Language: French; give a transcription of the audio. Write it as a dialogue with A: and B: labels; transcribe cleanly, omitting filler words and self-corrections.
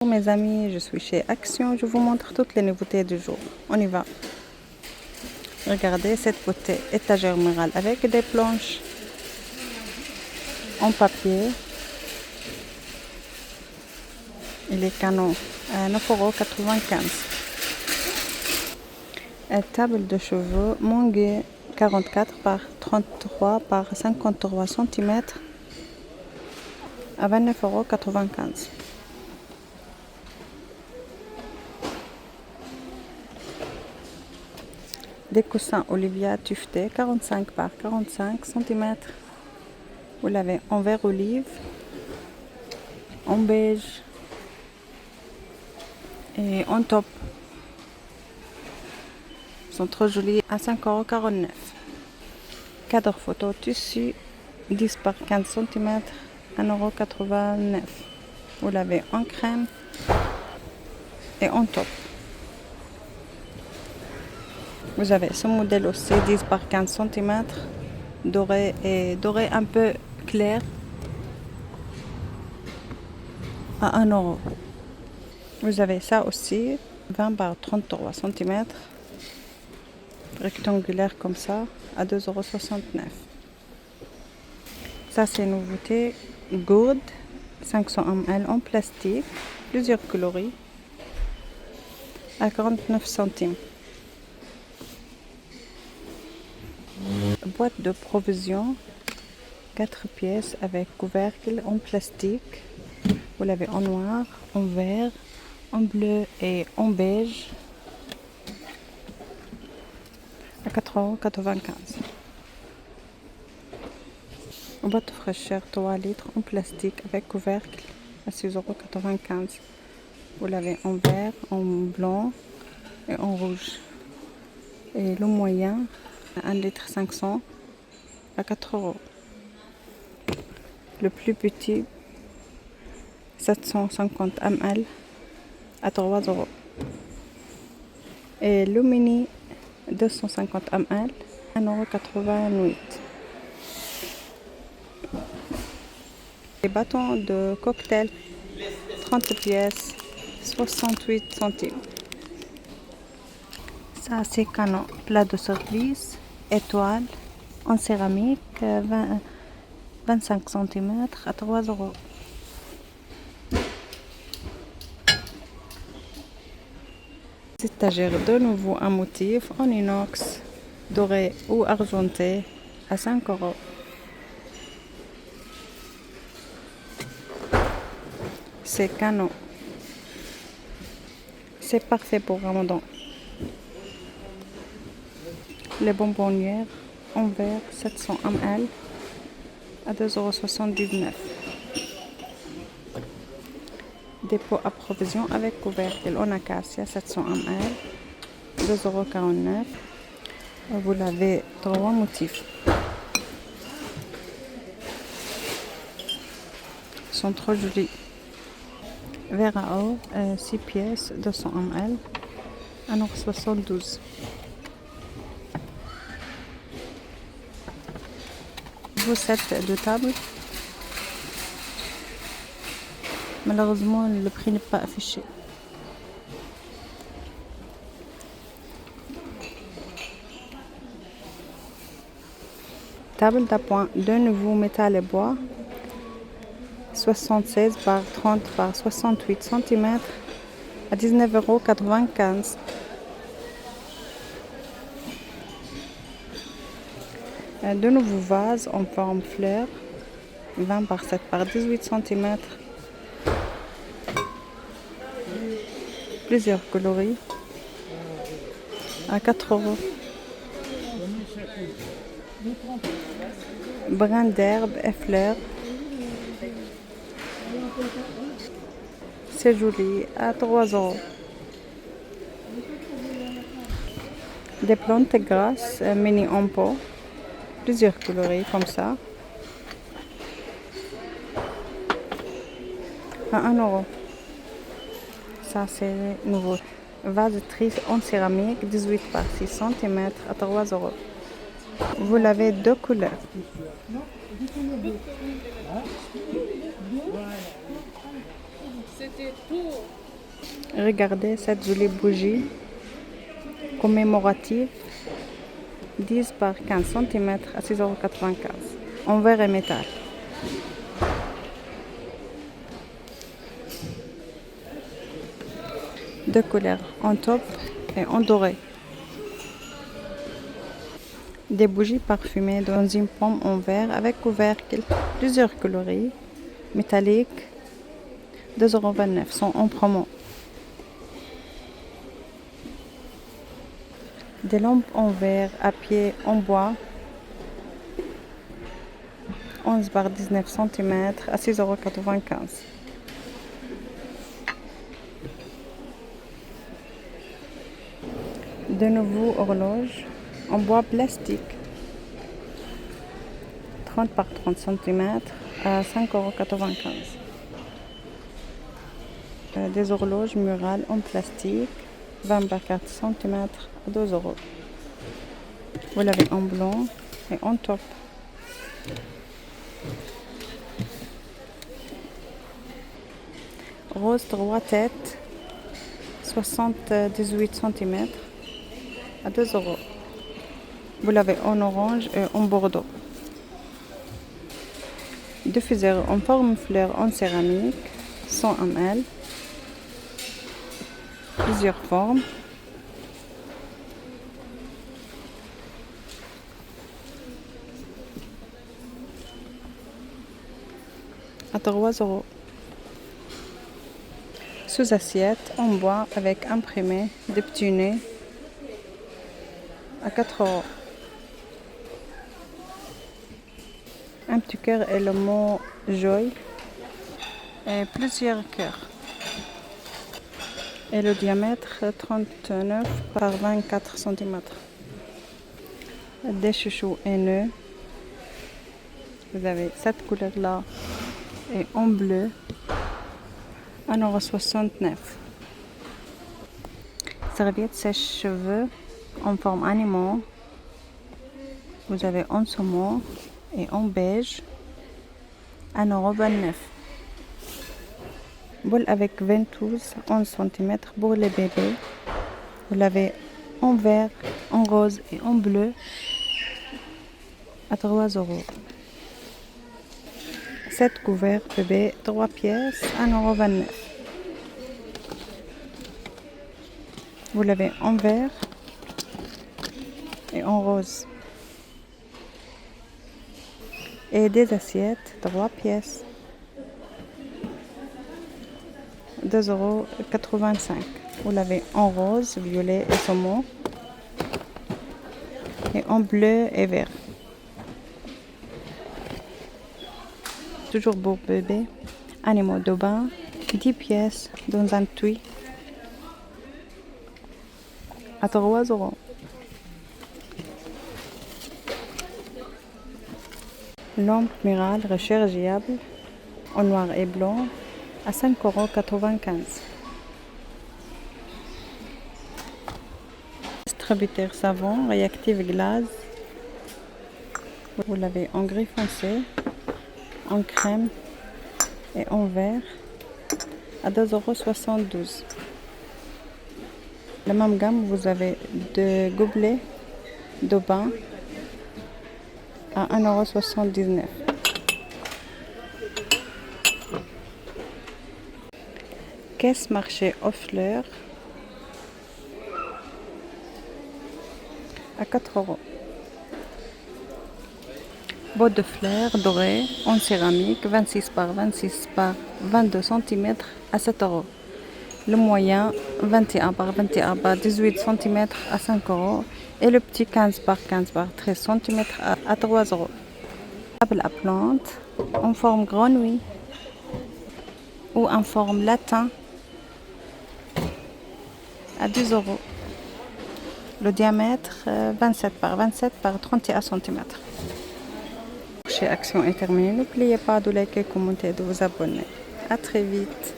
A: Bonjour mes amis, je suis chez Action, je vous montre toutes les nouveautés du jour. On y va. Regardez cette beauté étagère murale avec des planches en papier. Il est canon à 9,95 €. Table de cheveux Monguet 44 par 33 par 53 cm à 29,95 €. Des coussins Olivia tuffetés 45 par 45 cm. Vous l'avez en vert olive, en beige et en top. Ils sont trop jolis à 5,49 €. Cadre photo tissu 10 par 15 cm, 1,89 €. Vous l'avez en crème et en top. Vous avez ce modèle aussi 10 par 15 cm, doré et doré un peu clair à 1 €. Vous avez ça aussi 20 par 33 cm, rectangulaire comme ça à 2,69 €. Ça c'est une nouveauté gourde 500 ml en plastique, plusieurs coloris à 49 centimes. Boîte de provision 4 pièces avec couvercle en plastique. Vous l'avez en noir, en vert, en bleu et en beige à 4,95 €. Boîte fraîcheur 3 litres en plastique avec couvercle à 6,95 €. Vous l'avez en vert, en blanc et en rouge. Et le moyen 1 litre 500 à 4 €. Le plus petit 750 ml à 3 €. Et le mini 250 ml 1,88 €. Les bâtons de cocktail 30 pièces 68 centimes. Ça c'est canon, plat de service, étoile en céramique 25 cm à 3 €. Étagère de nouveau un motif en inox, doré ou argenté à 5 €. C'est canon. C'est parfait pour Ramadan. Les bonbonnières en verre 700 ml à 2,79 €. Dépôt à provision avec couvercle en acacia 700 ml 2,49 €. Vous l'avez 3 motifs. Ils sont trop jolis. Verre à eau 6 pièces 200 ml 1,72 €. Boussette de table. Malheureusement, le prix n'est pas affiché. Table d'appoint de nouveau métal et bois 76 par 30 par 68 cm à 19,95 €. De nouveaux vases en forme fleur 20 par 7 par 18 cm. Plusieurs coloris à 4 €. Brin d'herbe et fleurs. C'est joli à 3 €. Des plantes grasses mini en pot. Plusieurs coloris comme ça à 1 €. Ça c'est nouveau. Vase triste en céramique 18 par 6 cm à 3 €. Vous l'avez 2 couleurs. Regardez cette jolie bougie commémorative 10 par 15 cm à 6,95 € en verre et métal. Deux couleurs, en taupe et en doré. Des bougies parfumées dans une pomme en verre avec couvercle, plusieurs coloris, métalliques, 2,29 € sont en promo. Des lampes en verre à pied en bois, 11 par 19 cm à 6,95 €. De nouveaux horloges en bois plastique, 30 par 30 cm à 5,95 €. Des horloges murales en plastique, 20 par 4 cm à 2 €. Vous l'avez en blanc et en taupe. Rose 3 têtes, 78 cm à 2 €. Vous l'avez en orange et en bordeaux. Diffuseur en forme fleur en céramique, 100 ml. Plusieurs formes. À 3 €. Sous assiette en bois avec imprimé des petits nez à 4 €. Un petit cœur et le mot joy et plusieurs cœurs. Et le diamètre 39 par 24 cm. Des chouchous haineux. Vous avez cette couleur là et en bleu, 1,69 €. Serviette sèche-cheveux en forme animaux. Vous avez en saumon et en beige, 1,29 €. Boule avec ventouse, 11 cm pour les bébés. Vous l'avez en vert, en rose et en bleu, à 3 €. Cette couvert bébé, 3 pièces, 1,29 €. Vous l'avez en vert et en rose. Et des assiettes, 3 pièces, 2,85 €. Vous l'avez en rose, violet et saumon. Et en bleu et vert. Toujours pour bébé. Animaux de bain, 10 pièces dans un tui, à 3 €. Lampe murale rechargeable en noir et blanc à 5,95 €. Distributeur savon réactive glace. Vous l'avez en gris foncé, en crème et en vert à 2,72 €. La même gamme, vous avez deux gobelets de bain à 1,79 €. Caisse marché aux fleurs à 4 €. Botte de fleurs dorées en céramique, 26 par 26 par 22 cm à 7 €. Le moyen, 21 par 21 par 18 cm à 5 €. Et le petit 15 par 15 par 13 cm à 3 €. Table à plantes en forme grenouille ou en forme latin à 10 €. Le diamètre 27 par 27 par 31 cm. Chez Action est terminé. N'oubliez pas de liker, commenter et de vous abonner. À très vite.